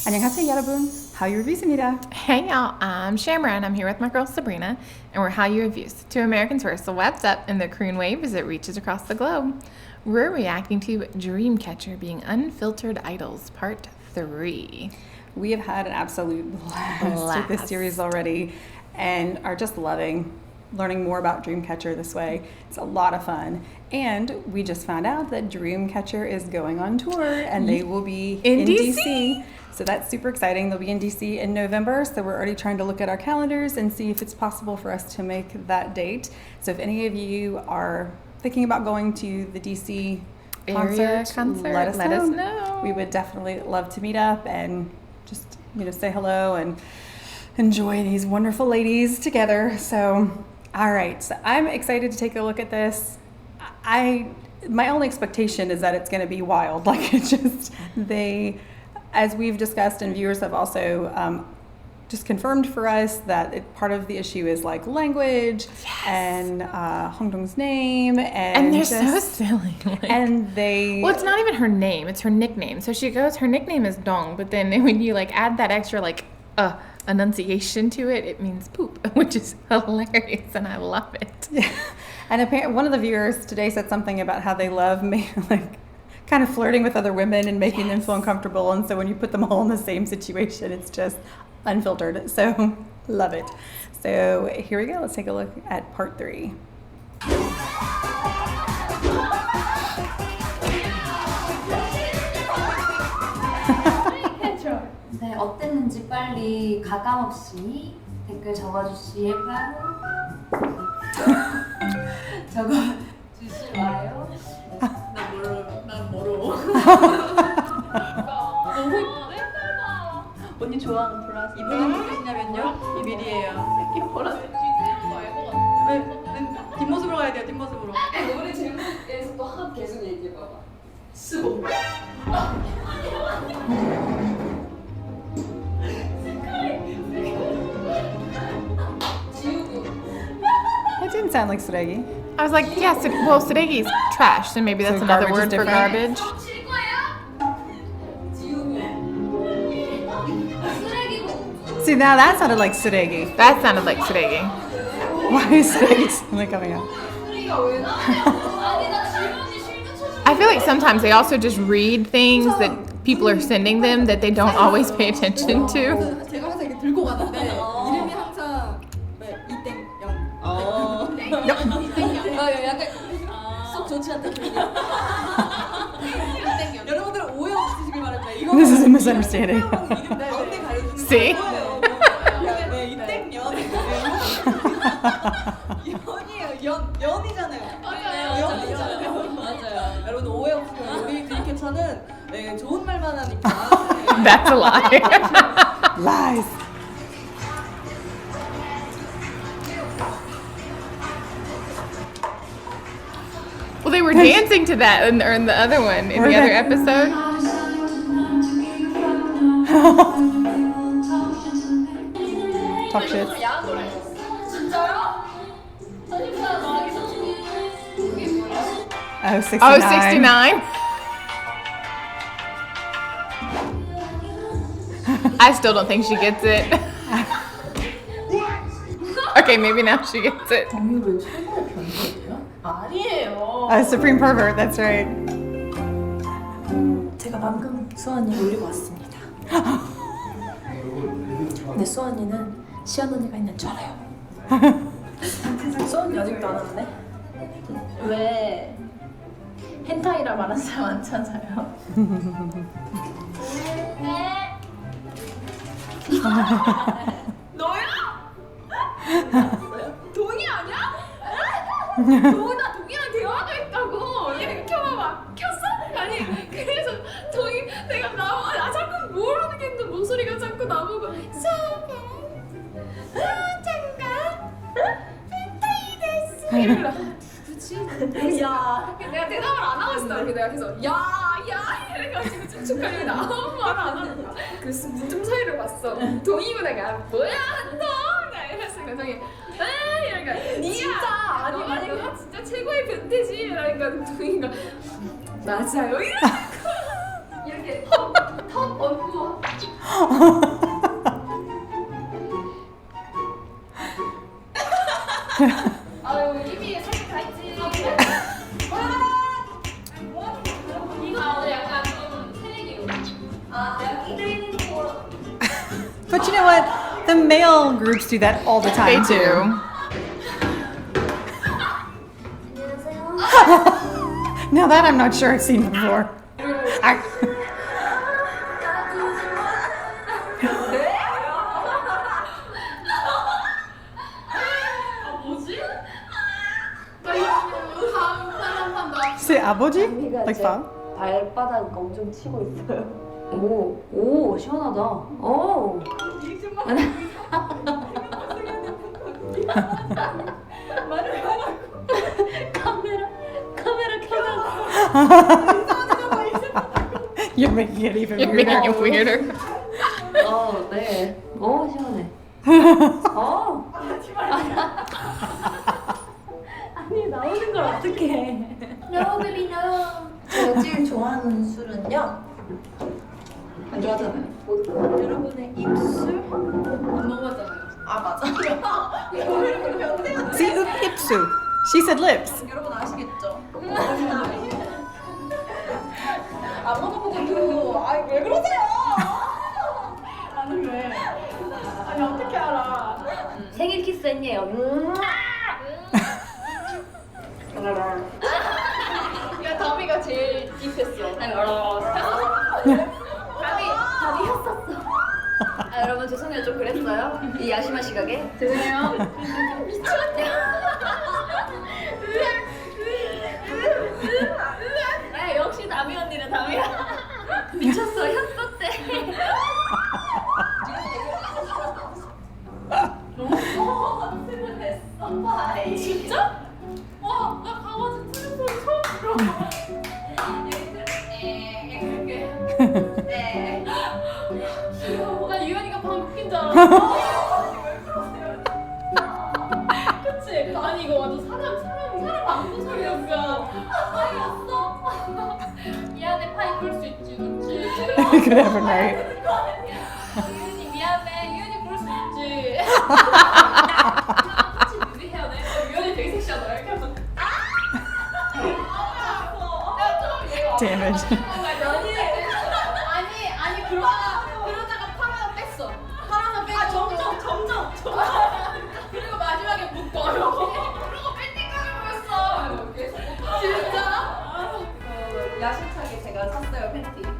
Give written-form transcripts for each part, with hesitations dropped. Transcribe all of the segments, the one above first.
안녕하세요 여러분, Hallyu Reviews입니다. Hey y'all, I'm Shamra and I'm here with my girl Sabrina, and we're Hallyu Reviews, two Americans who are swept up in the Korean wave as it reaches across the globe. We're reacting to Dreamcatcher being Unfiltered Idols Part 3. We have had an absolute blast with this series already and are just loving learning more about Dreamcatcher this way. It's a lot of fun. And we just found out that Dreamcatcher is going on tour and they will be in DC. So that's super exciting. They'll be in DC in November. So we're already trying to look at our calendars and see if it's possible for us to make that date. So if any of you are thinking about going to the DC concert, let us know. We would definitely love to meet up and just, say hello and enjoy these wonderful ladies together. So, all right. So I'm excited to take a look at this. My only expectation is that it's going to be wild. As we've discussed and viewers have also just confirmed for us that part of the issue is language and Hongdong's name. And they're so silly. Well, it's not even her name, it's her nickname. So her nickname is Dong, but then when you add that extra enunciation to it, it means poop, which is hilarious and I love it. Yeah. And apparently one of the viewers today said something about how they love me, kind of flirting with other women and making them feel uncomfortable. And so when you put them all in the same situation, it's just unfiltered. So love it. So here we go. Let's take a look at part 3. 네, 어땠는지 빨리 가감없이 댓글 적어주시고요. 적어주시와요. 난 모르. 너무 이쁘네? 언니 좋아하는 보라색. 이분은 누구시냐면요? 비밀이에요. 새끼 보라색. 뒷모습으로 가야 돼요. 뒷모습으로. 우리 질문에서 또 계속 얘기해봐봐. 수고. It didn't sound like 쓰레기. I was like, yes, 쓰레기's trash, so maybe that's another word for garbage. See, now that sounded like 쓰레기. That sounded like 쓰레기. Why is 쓰레기 suddenly coming out? I feel like sometimes they also just read things that people are sending them that they don't always pay attention to. 제가 항상 이렇게 들고 가는데 이름이 항상 이땡 약간 썩 좋지 않다 기분이야. 여러분들 오해 없으시길 바랍니다. 이거 This is a misunderstanding. 가운데 가려주는 See? 네, 이땡 연이에요. 연이잖아요. 맞아요. 여러분 오해 없으면 우리 드림캐쳐는 좋은 말만 하니까. That's a lie. Lies. Well, they were dancing to that in the other one, in the other episode. Talk shit. Oh, 69. Oh, 69. I still don't think she gets it. Okay, maybe now she gets it. 아니에요. A supreme pervert, that's right. 제가 방금 수언니 올리고 왔습니다. 근데 수언니는 시연 언니가 있는 줄 알아요. 수언니 아직도 안 왔네? 왜 헨타이라 말하는 사람 안 찾아요? 너야? 동이 아니야? 동이랑 대화가 있다고. 이렇게 켜봐봐. 켰어? 아니 그래서 동이 내가 자꾸 모르겠는데 목소리가 자꾸 나보고 잠깐 펜타이 데스 이러라. 누구지? 야 내가 대답을 안 하고 있었다. 내가 계속 야야 이래가지고 촉촉하게 아무 말 안 하는 거야. 그 문틈 사이를 봤어. 동이고 내가 뭐야 너? 이랬으니까 동이 이러니까 니야 진짜 아니 그거 진짜 최고의 변태지 이러니까 동이가 맞아요 이렇게 턱 얹고 아유 이미 설득 다 했지. 이거 약간 좀 새내기로. But you know what? The male groups do that all the They time do. too. Now that I'm not sure I've seen before. I- 뭐지? 다음 사람 더. Say 아버지? Like father? 발바닥 엄청 치고 있어요. 오, 시원하다. 오. 카메라 켜놔. You're making it even You're making weirder. it weirder. 네. 시원해. 아니, 나오는 걸 어떡해. 제가 제일 좋아하는 술은요. 안 좋아하잖아요. 여러분의 입술. 넘어갔잖아요. 아 맞아요. 이렇게 변태가 See, ipsu. She said lips. 여러분 아시겠죠? 안 먹어보고도 왜 그러세요? 나는 왜? 아니 어떻게 알아? 생일 키스 했네요. 야 다미가 제일 딥했어. 답이 혔었어. 여러분 죄송해요. 좀 그랬어요. 이 야심한 시각에. 죄송해요. 야 역시 다미 언니는 다미야. 미쳤어. 혔었대. 진짜? 와, 나 강아지 틀린 소리 처음 들어. 귀여워. 나 유연이가 방금 웃긴 줄 알았어. 왜 그러세요? 그치? 아니 이거 완전 사람 방구 소리였어. 파이 왔어? 미안해 파이 그럴 수 있지, 그치? It could happen, right? 유연이 미안해. 유연이 그럴 수 있지. 그치, 해야 돼? 유연이 되게 섹시하다. 이렇게 하면서 Damage. 아니 그러다가 팔 하나 뺐어. 팔 하나 빼고 점점 그리고 마지막에 묶어요. 그리고 팬티까지 보였어. 진짜? 야심차게 제가 샀어요 팬티. 팬티가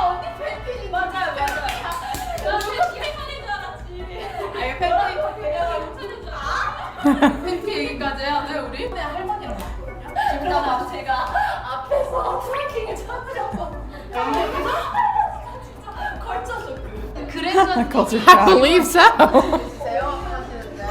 언니 팬티 맞아요. 나 팬티인 줄 알았지. 아니 팬티 괜찮은 줄 알아? 팬티 얘기까지 해야 돼 우리? 근데 할머니랑 봤거든요. 그러다가 제가 앞에서 트래킹을 찾으려고 진짜 걸쳐서 그래서 Culture I shock. believe so. 제어하시는데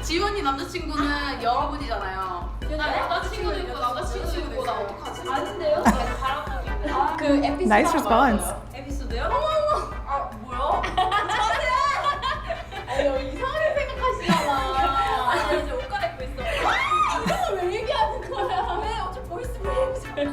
지훈이 남자친구는 여러분이잖아요. 남자친구도 있고 남자친구도 있고 나 어떡하지? 아닌데요? 바람둥이. 그 에피소드 Nice 하나 response. 말해줘요. 에피소드요? 아 뭐야? 아니 이상하게 생각하시잖아. 아니 이제 옷 갈아입고 있어. 그래서 왜 얘기하는 거야? 왜 어차피 보이스 브레이크.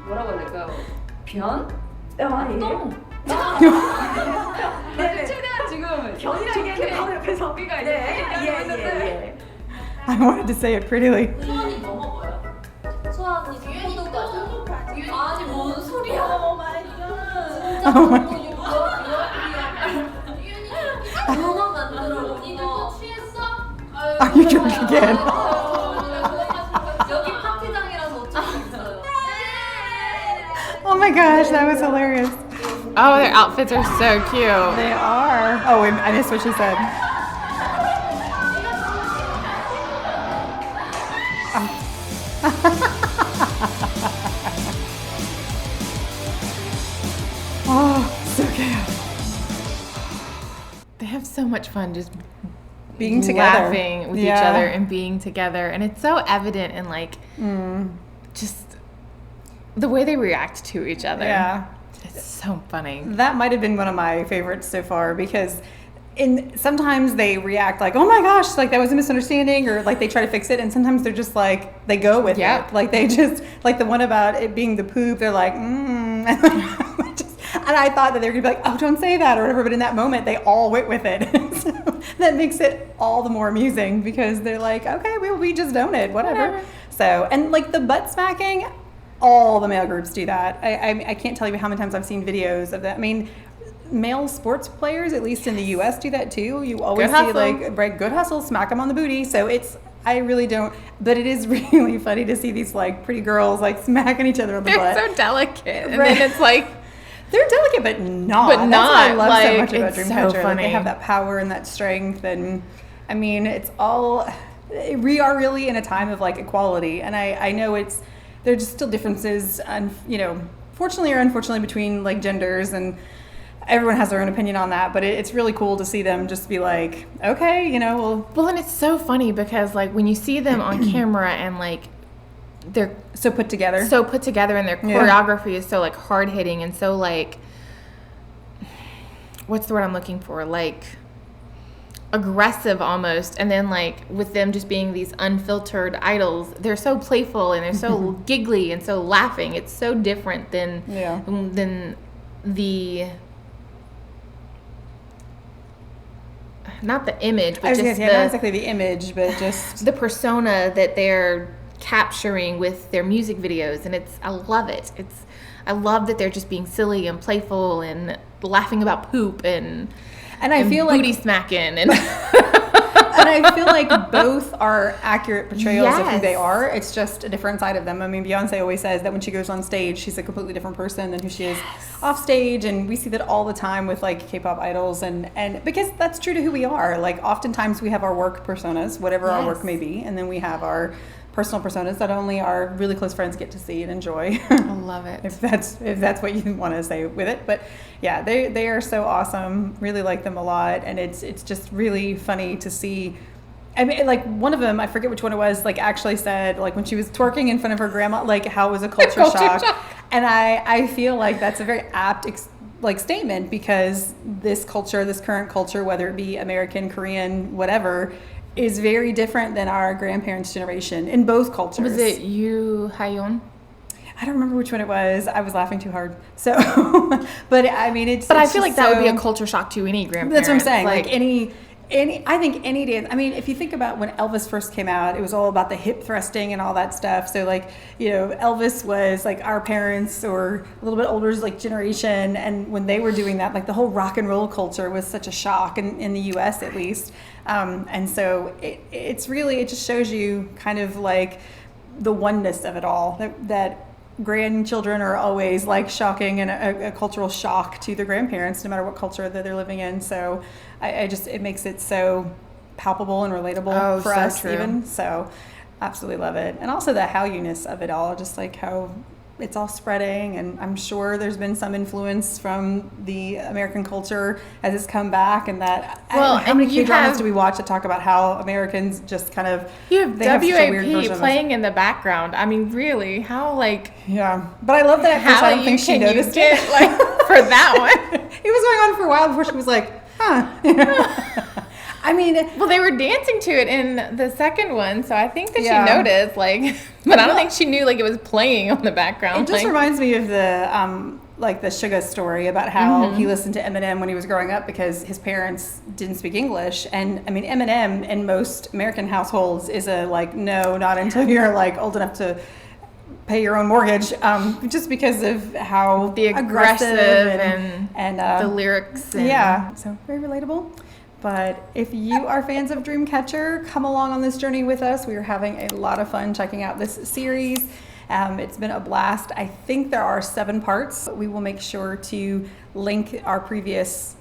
뭐라고 해야 될까요? 변? 똥. 네, 최대한 지금 변이라는 게 바로 옆에서 우리가 네. 예. I wanted to say it prettily. 수원이 뭐 먹어요? 수아언니 유연이 아니 뭔 소리야? 오 마이 갓. Oh my 문어 만들어. 니들도 취했어? Are you drunk again? 여기 파티장이라서 어쩔 수 없어요. Oh my gosh, that was hilarious. Oh, their outfits are so cute. They are. Oh, wait, I missed what she said. Oh, so cute. They have so much fun just Being together. laughing with Yeah. each other and being together, and it's so evident in like just the way they react to each other. Yeah. It's so funny. That might have been one of my favorites so far because and sometimes they react like, oh my gosh, like that was a misunderstanding, or like they try to fix it, and sometimes they're just like, they go with it. Like they just, like the one about it being the poop, they're like, and I thought that they were gonna be like, oh, don't say that or whatever, but in that moment they all went with it. So that makes it all the more amusing because they're like, okay, we just own it, whatever. So, and like the butt smacking, all the male groups do that. I can't tell you how many times I've seen videos of that. I mean, male sports players, at least in the U.S., do that too. You always see like, right, good hustle, smack them on the booty. So I really don't, but it is really funny to see these like pretty girls like smacking each other on the butt. They're so delicate, and then it's like they're delicate, but not. But That's what I love like, so much about it's Dreamcatcher. so Like, they have that power and that strength, and I mean, it's all. We are really in a time of like equality, and I know there's just still differences, and fortunately or unfortunately between like genders, and everyone has their own opinion on that, but it's really cool to see them just be like, okay, well, and it's so funny because like when you see them on camera and like they're so put together, and their choreography is so like hard hitting and so like, what's the word I'm looking for, like aggressive almost, and then like with them just being these unfiltered idols, they're so playful and they're so giggly and so laughing. It's so different than the not the image, but just not exactly the image, but just the persona that they're capturing with their music videos. And I love it. I love that they're just being silly and playful and laughing about poop and I feel like booty smacking and and I feel like both are accurate portrayals of who they are. It's just a different side of them. I mean, Beyonce always says that when she goes on stage, she's a completely different person than who she is off stage, and we see that all the time with like K-pop idols, and because that's true to who we are. Like oftentimes we have our work personas, whatever our work may be, and then we have our personal personas that only our really close friends get to see and enjoy. I love it. if that's what you want to say with it. But yeah, they are so awesome. Really like them a lot, and it's just really funny to see. I mean, like one of them, I forget which one it was, like actually said like when she was twerking in front of her grandma, like how it was a culture shock. And I feel like that's a very apt statement, because this current culture, whether it be American, Korean, whatever, is very different than our grandparents' generation in both cultures. Was it Yu Hayon? I don't remember which one it was. I was laughing too hard. So, but I mean, But I feel like that would be a culture shock to any grandparent. That's what I'm saying. Like I think any dance. I mean, if you think about when Elvis first came out, it was all about the hip thrusting and all that stuff. So like, Elvis was like our parents or a little bit older like generation, and when they were doing that, like the whole rock and roll culture was such a shock in the U.S. at least. And so it just shows you kind of like the oneness of it all, that grandchildren are always like shocking and a cultural shock to their grandparents, no matter what culture that they're living in. So it makes it so palpable and relatable for us even. So absolutely love it. And also the Hallyu-ness of it all, just like how it's all spreading, and I'm sure there's been some influence from the American culture as it's come back, and that how many K-dramas do we watch that talk about how Americans just kind of have WAP playing in the background. I mean, really, how like but I love that at first I don't think she noticed it like for that one. It was going on for a while before she was like, I mean, well, they were dancing to it in the second one, so I think that she noticed, like, but I don't think she knew like it was playing on the background. It just reminds me of the the Suga story about how he listened to Eminem when he was growing up because his parents didn't speak English, and I mean Eminem in most American households is a like no, not until you're like old enough to pay your own mortgage, just because of how the aggressive and the lyrics. So very relatable. But if you are fans of Dreamcatcher, come along on this journey with us. We are having a lot of fun checking out this series. It's been a blast. I think there are 7 parts. We will make sure to link our previous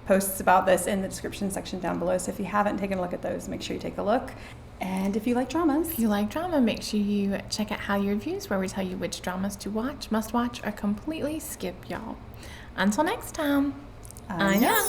posts about this in the description section down below. So if you haven't taken a look at those, make sure you take a look. And if you like dramas. If you like drama, make sure you check out Hallyu Reviews, where we tell you which dramas to watch, must watch, or completely skip, y'all. Until next time. I know.